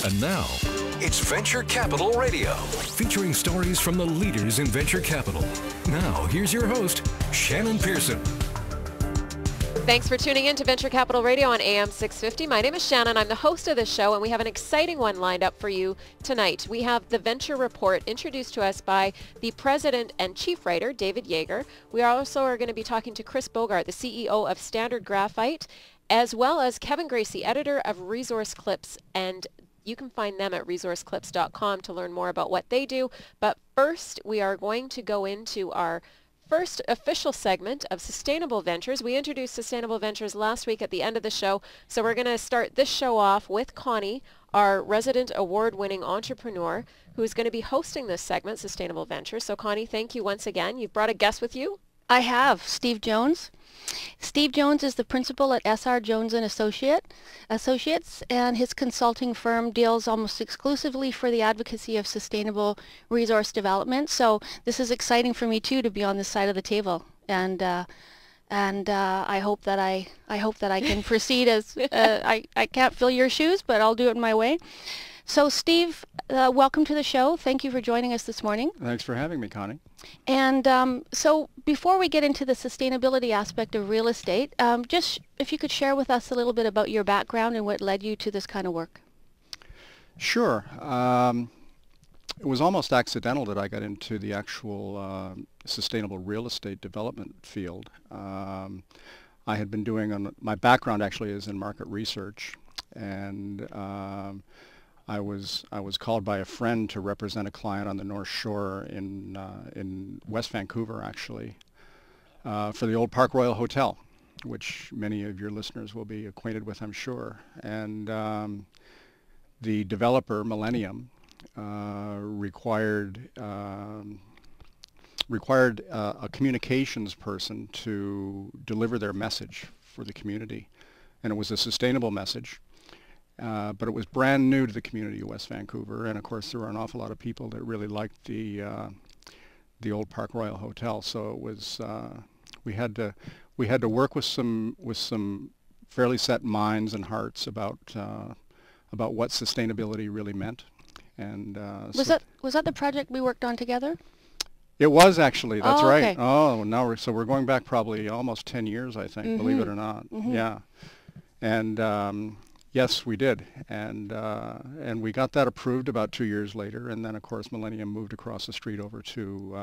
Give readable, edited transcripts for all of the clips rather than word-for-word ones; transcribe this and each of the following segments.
And now, It's Venture Capital Radio. featuring stories from the leaders in venture capital. Now, here's your host, Shannon Pearson. Thanks for tuning in to Venture Capital Radio on AM 650. My name is Shannon. I'm the host of this show, and we have an exciting one lined up for you tonight. We have the Venture Report introduced to us by the president and chief writer, David Yeager. We also are going to be talking to Chris Bogart, the CEO of Standard Graphite, as well as Kevin Gracie, editor of Resource Clips, and you can find them at resourceclips.com to learn more about what they do. But first, we are going to go into our first official segment of Sustainable Ventures. We introduced Sustainable Ventures last week at the end of the show, so we're going to start this show off with Connie, our resident award-winning entrepreneur, who's going to be hosting this segment, Sustainable Ventures. So Connie, thank you once again. You've brought a guest with you. I have, Steve Jones. Steve Jones is the principal at S.R. Jones and Associates, and his consulting firm deals almost exclusively for the advocacy of sustainable resource development. So this is exciting for me too to be on this side of the table, and I hope that I can proceed as I can't fill your shoes, but I'll do it my way. So Steve, welcome to the show. Thank you for joining us this morning. Thanks for having me, Connie. And so before we get into the sustainability aspect of real estate, just if you could share with us a little bit about your background and what led you to this kind of work. Sure. It was almost accidental that I got into the actual sustainable real estate development field. I had been doing, my background actually is in market research, and I was called by a friend to represent a client on the North Shore in West Vancouver, actually, for the old Park Royal Hotel, which many of your listeners will be acquainted with, I'm sure. And the developer, Millennium, required a communications person to deliver their message for the community, and it was a sustainable message. But it was brand new to the community of West Vancouver, and of course there were an awful lot of people that really liked the old Park Royal Hotel. So it was we had to work with some fairly set minds and hearts about what sustainability really meant. And was that the project we worked on together? It was actually. That's right. Okay. Oh, now we're going back probably almost 10 years, I think. Mm-hmm. Believe it or not. Mm-hmm. Yeah, and. Yes, we did, and we got that approved about 2 years later, and then of course Millennium moved across the street over to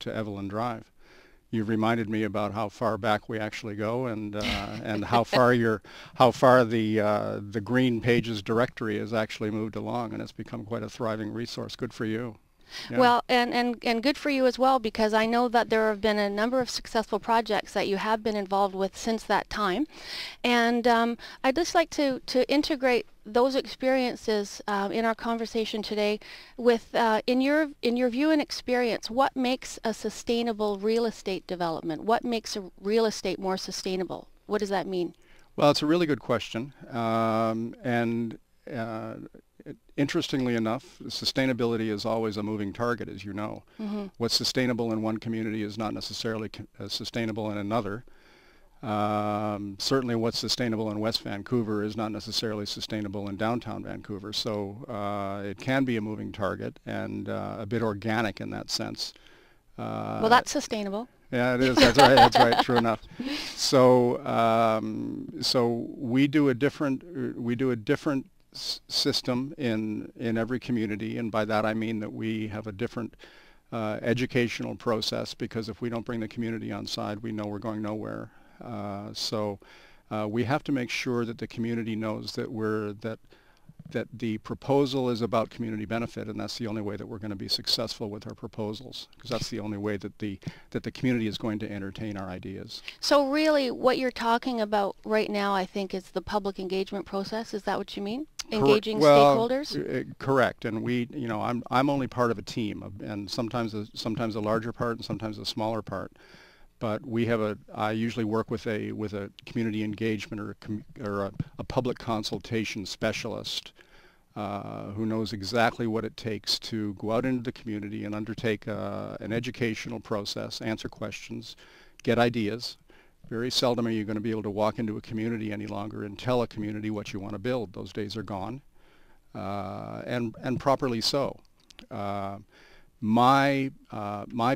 Evelyn Drive. You've reminded me about how far back we actually go, and how far the Green Pages directory has actually moved along, and it's become quite a thriving resource. Good for you. Yeah. Well, and good for you as well, because I know that there have been a number of successful projects that you have been involved with since that time. And I'd just like to integrate those experiences in our conversation today with, in your view and experience, what makes a sustainable real estate development? What makes a real estate more sustainable? What does that mean? Well, it's a really good question. Interestingly enough, sustainability is always a moving target, as you know. Mm-hmm. What's sustainable in one community is not necessarily sustainable in another. Certainly what's sustainable in West Vancouver is not necessarily sustainable in downtown Vancouver. So it can be a moving target and a bit organic in that sense. Well, that's sustainable. Yeah, it is. That's right. That's right. True enough. So we do a different system in every community, and by that I mean that we have a different educational process, because if we don't bring the community on side, we know we're going nowhere. So we have to make sure that the community knows that the proposal is about community benefit, and that's the only way that we're going to be successful with our proposals, because that's the only way that the community is going to entertain our ideas. So really what you're talking about right now, I think, is the public engagement process. Is that what you mean? Engaging stakeholders? Correct. And I'm only part of a team, and sometimes a larger part and sometimes a smaller part. But I usually work with a community engagement or a public consultation specialist who knows exactly what it takes to go out into the community and undertake an educational process, answer questions, get ideas. Very seldom are you going to be able to walk into a community any longer and tell a community what you want to build. Those days are gone. and properly so. My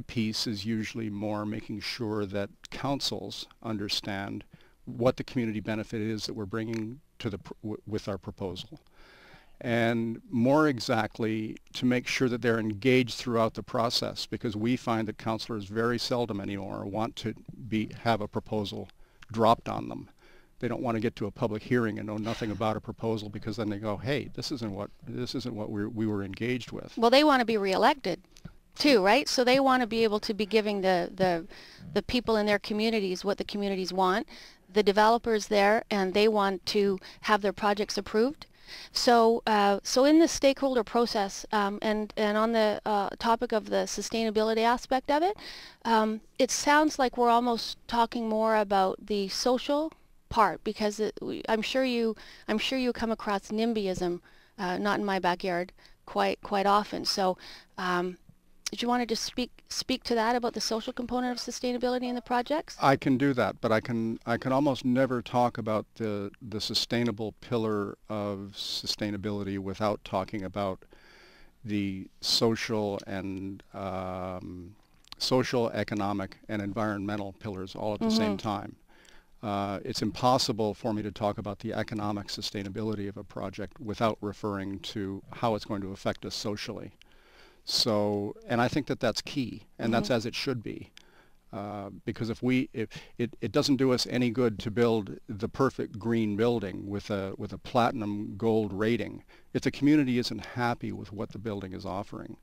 piece is usually more making sure that councils understand what the community benefit is that we're bringing to with our proposal, and more exactly to make sure that they're engaged throughout the process, because we find that councillors very seldom anymore want to have a proposal dropped on them. They don't want to get to a public hearing and know nothing about a proposal, because then they go, hey, this isn't what we were engaged with. Well, they want to be reelected too, right? So they want to be able to be giving the people in their communities what the communities want, the developers there, and they want to have their projects approved. So so in the stakeholder process, and on the topic of the sustainability aspect of it, it sounds like we're almost talking more about the social part, because I'm sure you come across NIMBYism, not in my backyard, quite often. So did you want to just speak to that, about the social component of sustainability in the projects? I can do that, but I can almost never talk about the sustainable pillar of sustainability without talking about the social and social, economic, and environmental pillars all at the same time. It's impossible for me to talk about the economic sustainability of a project without referring to how it's going to affect us socially. So, and I think that that's key, and that's as it should be, because if it doesn't do us any good to build the perfect green building with a platinum gold rating if the community isn't happy with what the building is offering.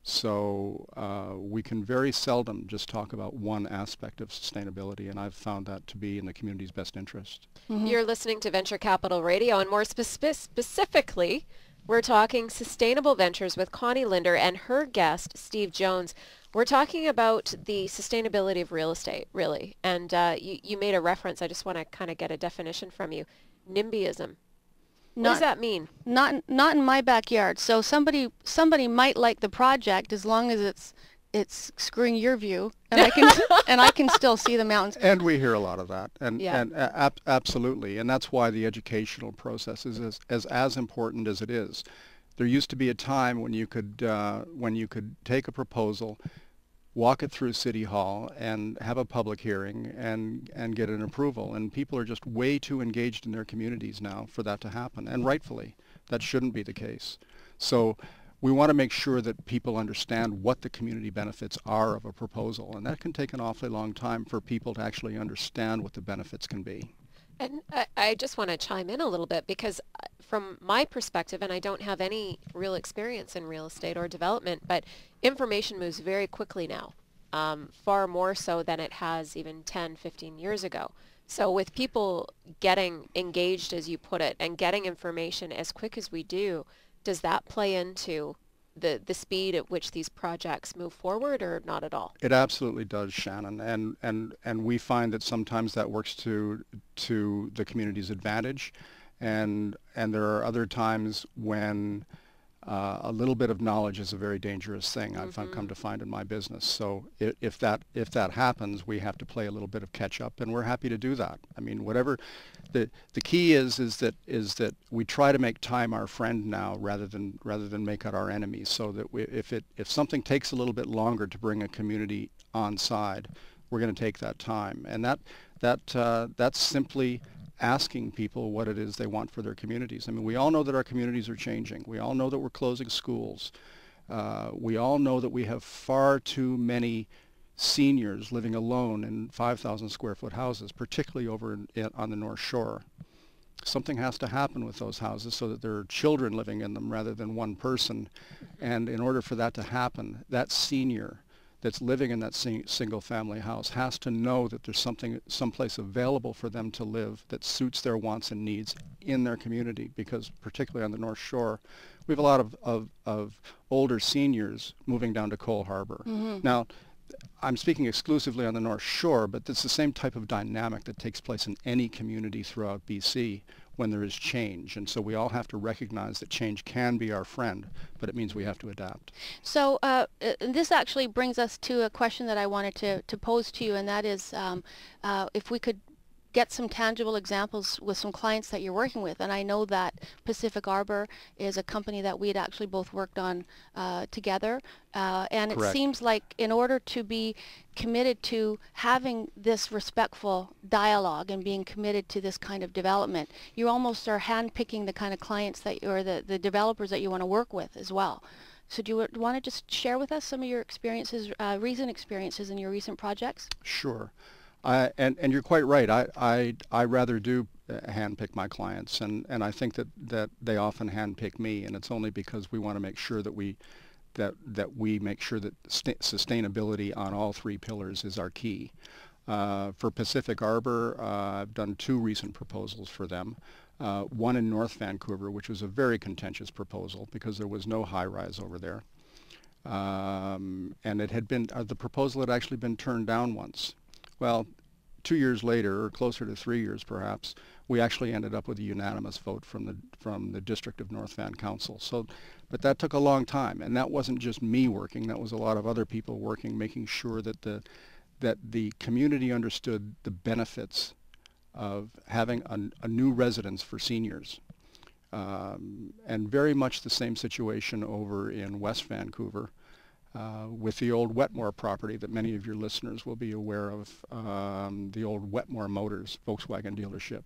So we can very seldom just talk about one aspect of sustainability, and I've found that to be in the community's best interest. You're listening to Venture Capital Radio, and more specifically, we're talking sustainable ventures with Connie Linder and her guest, Steve Jones. We're talking about the sustainability of real estate, really. And you made a reference. I just want to kind of get a definition from you. NIMBYism. What does that mean? Not in my backyard. So somebody might like the project as long as it's screwing your view, and I can still see the mountains. And we hear a lot of that, and Yeah. absolutely, and that's why the educational process is as important as it is. There used to be a time when you could take a proposal, walk it through City Hall, and have a public hearing and get an approval, and people are just way too engaged in their communities now for that to happen, and rightfully, that shouldn't be the case. So we want to make sure that people understand what the community benefits are of a proposal, and that can take an awfully long time for people to actually understand what the benefits can be. And I just want to chime in a little bit, because from my perspective, and I don't have any real experience in real estate or development, but information moves very quickly now, far more so than it has even 10, 15 years ago. So with people getting engaged, as you put it, and getting information as quick as we do, does that play into the speed at which these projects move forward, or not at all? It absolutely does, Shannon, and we find that sometimes that works to the community's advantage, and there are other times when a little bit of knowledge is a very dangerous thing. I've come to find in my business. So if that happens, we have to play a little bit of catch up, and we're happy to do that. I mean, whatever the key is that we try to make time our friend now rather than make it our enemy. So that if something takes a little bit longer to bring a community on side, we're going to take that time, and that's simply asking people what it is they want for their communities. I mean, we all know that our communities are changing. We all know that we're closing schools. We all know that we have far too many seniors living alone in 5,000 square foot houses, particularly over on the North Shore. Something has to happen with those houses so that there are children living in them rather than one person. And in order for that to happen, that senior that's living in that single family house has to know that there's someplace available for them to live that suits their wants and needs in their community, because particularly on the North Shore, we have a lot of older seniors moving down to Cole Harbour. Now, I'm speaking exclusively on the North Shore, but it's the same type of dynamic that takes place in any community throughout BC when there is change. And so we all have to recognize that change can be our friend, but it means we have to adapt. So this actually brings us to a question that I wanted to pose to you, and that is if we could get some tangible examples with some clients that you're working with. And I know that Pacific Arbor is a company that we had actually both worked on together. And Correct. It seems like in order to be committed to having this respectful dialogue and being committed to this kind of development, you almost are handpicking the kind of clients that, or the developers that you want to work with as well. So do you want to just share with us some of your experiences, recent experiences in your recent projects? Sure. And you're quite right. I rather do handpick my clients, and I think that they often handpick me, and it's only because we want to make sure that we make sure that sustainability on all three pillars is our key. For Pacific Arbor, I've done 2 recent proposals for them. One in North Vancouver, which was a very contentious proposal because there was no high-rise over there. And it had been, the proposal had actually been turned down once. Well, 2 years later, or closer to 3 years perhaps, we actually ended up with a unanimous vote from the District of North Van Council. So, but that took a long time, and that wasn't just me working, that was a lot of other people working, making sure that the community understood the benefits of having a new residence for seniors. And very much the same situation over in West Vancouver with the old Wetmore property that many of your listeners will be aware of, the old Wetmore Motors Volkswagen dealership.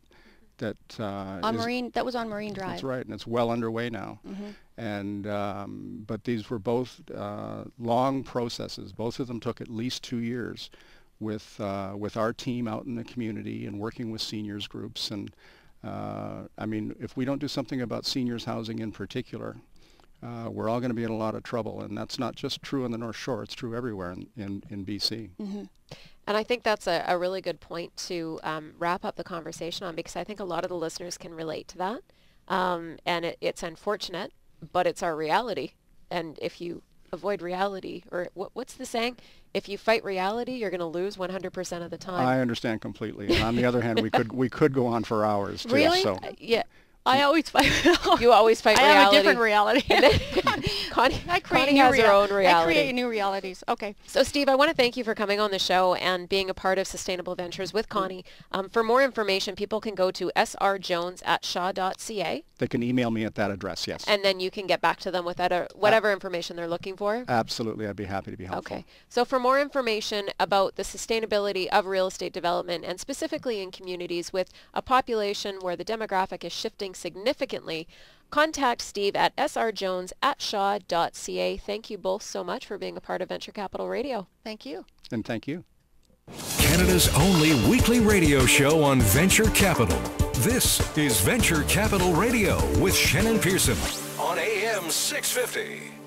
That that was on Marine Drive. That's right, and it's well underway now. Mm-hmm. And but these were both long processes. Both of them took at least 2 years with our team out in the community and working with seniors groups. And I mean, if we don't do something about seniors housing in particular, we're all going to be in a lot of trouble. And that's not just true on the North Shore, it's true everywhere in BC. Mm-hmm. And I think that's a really good point to wrap up the conversation on, because I think a lot of the listeners can relate to that. And it's unfortunate, but it's our reality. And if you avoid reality, or what's the saying? If you fight reality, you're going to lose 100% of the time. I understand completely. And on the other hand, we could go on for hours too. Really? So. Yeah. I always fight. You always fight reality. I have a different reality. Connie Connie has her own reality. I create new realities. Okay. So Steve, I want to thank you for coming on the show and being a part of Sustainable Ventures with Connie. For more information, people can go to srjones@shaw.ca. They can email me at that address, yes. And then you can get back to them with whatever information they're looking for? Absolutely. I'd be happy to be helpful. Okay. So for more information about the sustainability of real estate development, and specifically in communities with a population where the demographic is shifting significantly, contact Steve at srjones@shaw.ca. Thank you both so much for being a part of Venture Capital Radio. Thank you. And thank you. Canada's only weekly radio show on venture capital. This is Venture Capital Radio with Shannon Pearson on AM 650.